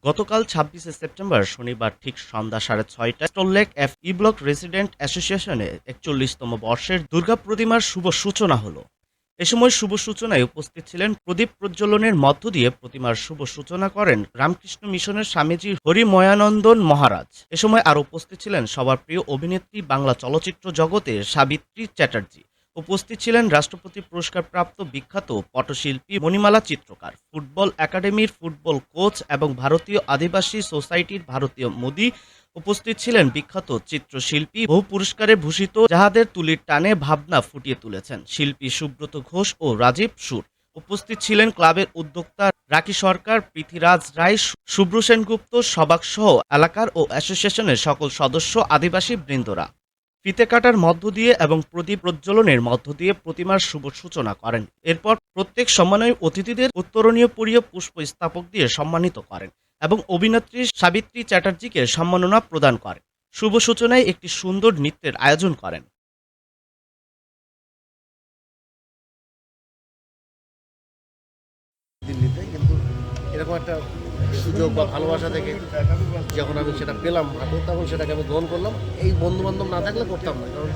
গতকাল ২৬শে সেপ্টেম্বর শনিবার ঠিক সন্ধ্যা ৬:৩০টায় স্টোরলেক এফ ই ব্লক রেসিডেন্ট অ্যাসোসিয়েশনে ৪১তম বর্ষের দুর্গা প্রতিমার শুভ সূচনা হলো। এ সময় শুভ সূচনায় উপস্থিত ছিলেন প্রদীপ প্রজ্বলনের মধ্য দিয়ে প্রতিমার শুভ সূচনা করেন রামকৃষ্ণ মিশনের স্বামীজি হরিময়ানন্দন মহারাজ। এ সময় আরও উপস্থিত ছিলেন সবার প্রিয় অভিনেত্রী, বাংলা চলচ্চিত্র জগতের সাবিত্রী চ্যাটার্জি। উপস্থিত ছিলেন রাষ্ট্রপতি পুরস্কারপ্রাপ্ত বিখ্যাত পটশিল্পী মণিমালা চিত্রকার, ফুটবল একাডেমির ফুটবল কোচ এবং ভারতীয় আদিবাসী সোসাইটির ভারতীয় মোদি। উপস্থিত ছিলেন বিখ্যাত চিত্রশিল্পী, বহু পুরস্কারে ভূষিত, যাহাদের তুলির টানে ভাবনা ফুটিয়ে তুলেছেন শিল্পী সুব্রত ঘোষ ও রাজীব সুর। উপস্থিত ছিলেন ক্লাবের উদ্যোক্তা রাকি সরকার, পৃথ্বীরাজ রায়, শুভ্র সেনগুপ্ত, সবাক সহ এলাকার ও অ্যাসোসিয়েশনের সকল সদস্য, আদিবাসী বৃন্দরা ফিতে কাটার মধ্য দিয়ে এবং প্রদীপ প্রজ্বলনের মধ্য দিয়ে প্রতিমার শুভ সূচনা করেন। এরপর প্রত্যেক সম্মানীয় অতিথিদের উত্তরণীয় পরিয়ে পুষ্প স্থাপক দিয়ে সম্মানিত করেন এবং অভিনেত্রী সাবিত্রী চ্যাটার্জিকে সম্মাননা প্রদান করেন। শুভ সূচনায় একটি সুন্দর নৃত্যের আয়োজন করেন। দিল্লিতে, কিন্তু এরকম একটা সুযোগ বা ভালোবাসা থেকে যখন আমি সেটা পেলাম হাতে, তখন সেটাকে আমি গ্রহণ করলাম। এই বন্ধু বান্ধব না থাকলে করতাম না, কারণ